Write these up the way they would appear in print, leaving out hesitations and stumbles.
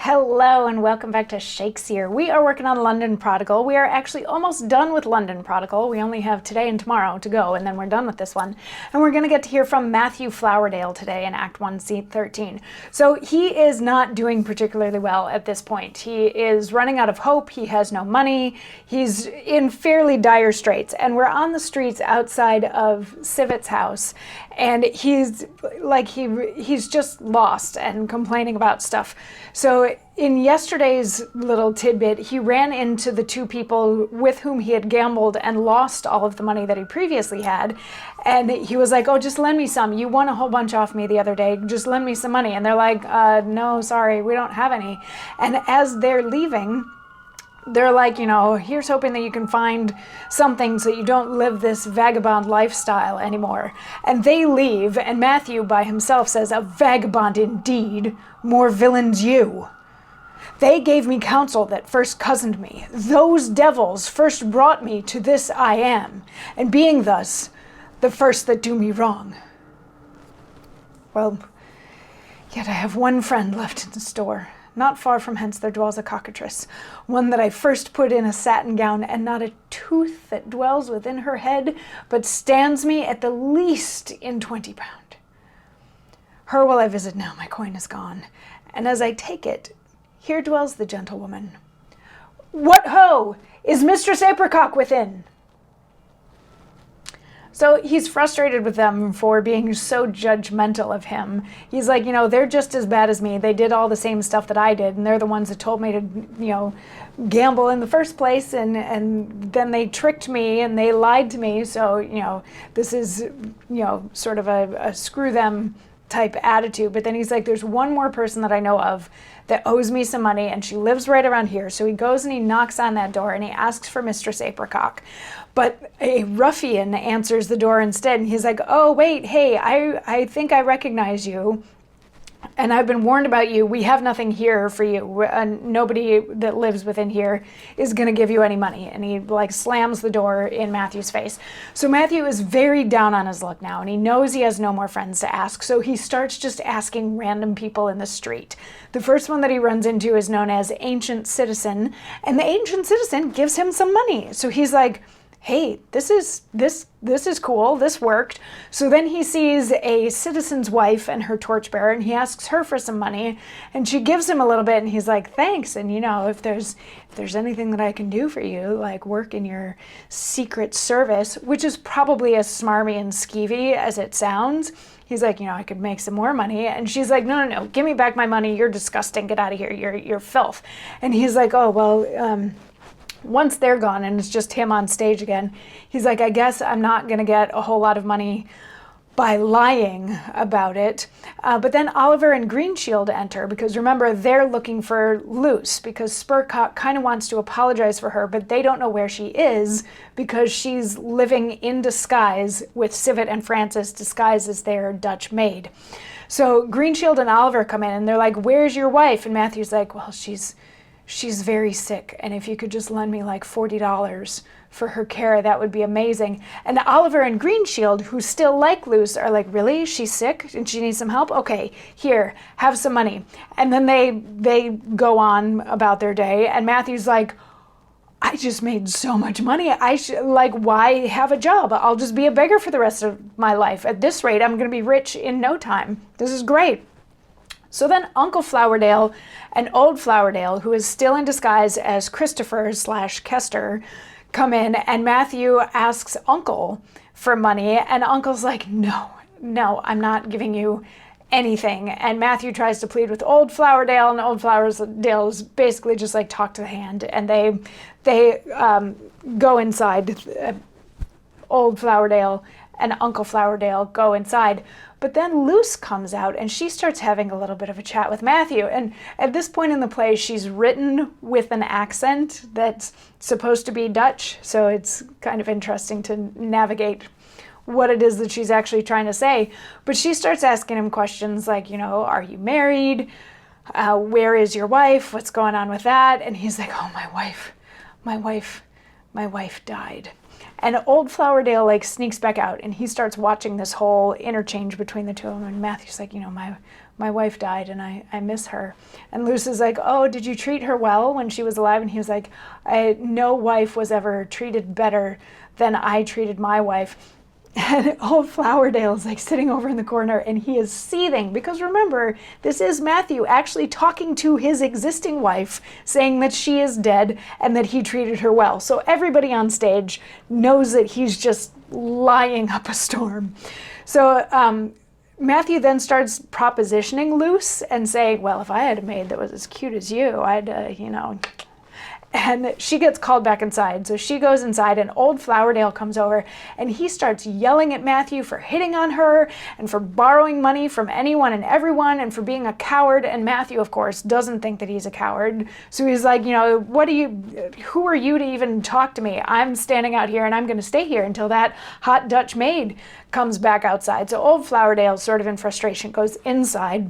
Hello and welcome back to Shakesyear. We are working on London Prodigal. We are actually almost done with London Prodigal. We only have today and tomorrow to go, and then we're done with this one. And we're going to get to hear from Matthew Flowerdale today in Act 1, Scene 13. So he is not doing particularly well at this point. He is running out of hope. He has no money. He's in fairly dire straits. And we're on the streets outside of Civet's house. And he's just lost and complaining about stuff. So in yesterday's little tidbit, he ran into the two people with whom he had gambled and lost all of the money that he previously had. And he was like, oh, just lend me some. You won a whole bunch off me the other day. Just lend me some money. And they're like, no, sorry, we don't have any. And as they're leaving, they're like, here's hoping that you can find something so you don't live this vagabond lifestyle anymore. And they leave, and Matthew by himself says, a vagabond indeed, more villains you. They gave me counsel that first cozened me. Those devils first brought me to this I am, and being thus, the first that do me wrong. Well, yet I have one friend left in the store. Not far from hence there dwells a cockatrice, one that I first put in a satin gown, and not a tooth that dwells within her head, but stands me at the least in 20 pound. Her will I visit now, my coin is gone, and as I take it, here dwells the gentlewoman. What ho! Is Mistress Apricot within? So he's frustrated with them for being so judgmental of him. He's like, they're just as bad as me. They did all the same stuff that I did, and they're the ones that told me to, gamble in the first place, and then they tricked me and they lied to me. So, this is, sort of a screw them type attitude. But then he's like, there's one more person that I know of that owes me some money, and she lives right around here. So he goes and he knocks on that door and he asks for Mistress Apricot. But a ruffian answers the door instead, and he's like, oh, wait, hey, I think I recognize you, and I've been warned about you. We have nothing here for you. Nobody that lives within here is going to give you any money. And he slams the door in Matthew's face. So Matthew is very down on his luck now, and he knows he has no more friends to ask. So he starts just asking random people in the street. The first one that he runs into is known as Ancient Citizen, and the Ancient Citizen gives him some money. So he's like, hey, this is cool, this worked. So then he sees a citizen's wife and her torchbearer, and he asks her for some money, and she gives him a little bit, and he's like, thanks. And if there's anything that I can do for you, like work in your secret service, which is probably as smarmy and skeevy as it sounds. He's like, I could make some more money. And she's like, no, give me back my money. You're disgusting. Get out of here. You're filth. And he's like, oh, well, once they're gone and it's just him on stage again, he's like, I guess I'm not going to get a whole lot of money by lying about it. But then Oliver and Greenshield enter, because remember, they're looking for Luce, because Spurcock kind of wants to apologize for her, but they don't know where she is because she's living in disguise with Civet and Francis, disguised as their Dutch maid. So Greenshield and Oliver come in and they're like, where's your wife? And Matthew's like, well, she's very sick, and if you could just lend me like $40 for her care, that would be amazing. And Oliver and Greenshield, who still like Luce, are like, really? She's sick and she needs some help? Okay, here, have some money. And then they go on about their day, and Matthew's like, I just made so much money. Why have a job? I'll just be a beggar for the rest of my life. At this rate, I'm going to be rich in no time. This is great. So then Uncle Flowerdale and Old Flowerdale, who is still in disguise as Christopher/Kester, come in, and Matthew asks Uncle for money, and Uncle's like, no, I'm not giving you anything. And Matthew tries to plead with Old Flowerdale, and Old Flowerdale is basically just like, talk to the hand, and they go inside. Old Flowerdale and Uncle Flowerdale go inside. But then Luce comes out, and she starts having a little bit of a chat with Matthew. And at this point in the play, she's written with an accent that's supposed to be Dutch. So it's kind of interesting to navigate what it is that she's actually trying to say. But she starts asking him questions like, are you married? Where is your wife? What's going on with that? And he's like, oh, my wife died. And Old Flowerdale sneaks back out, and he starts watching this whole interchange between the two of them. And Matthew's like, my wife died and I miss her. And Lucy's like, oh, did you treat her well when she was alive? And he was like, no wife was ever treated better than I treated my wife. And old Flowerdale is like sitting over in the corner and he is seething because remember, this is Matthew actually talking to his existing wife saying that she is dead and that he treated her well. So everybody on stage knows that he's just lying up a storm. So Matthew then starts propositioning Luce and saying, well, if I had a maid that was as cute as you, I'd, you know. And she gets called back inside. So she goes inside and old Flowerdale comes over and he starts yelling at Matthew for hitting on her and for borrowing money from anyone and everyone and for being a coward. And Matthew, of course, doesn't think that he's a coward. So he's like, you know, who are you to even talk to me? I'm standing out here and I'm going to stay here until that hot Dutch maid comes back outside. So old Flowerdale, sort of in frustration, goes inside.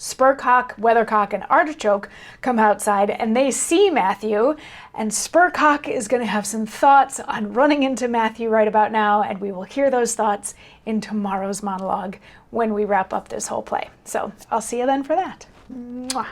Spurcock, Weathercock, and Artichoke come outside and they see Matthew, and Spurcock is going to have some thoughts on running into Matthew right about now, and we will hear those thoughts in tomorrow's monologue when we wrap up this whole play. So I'll see you then for that. Mwah.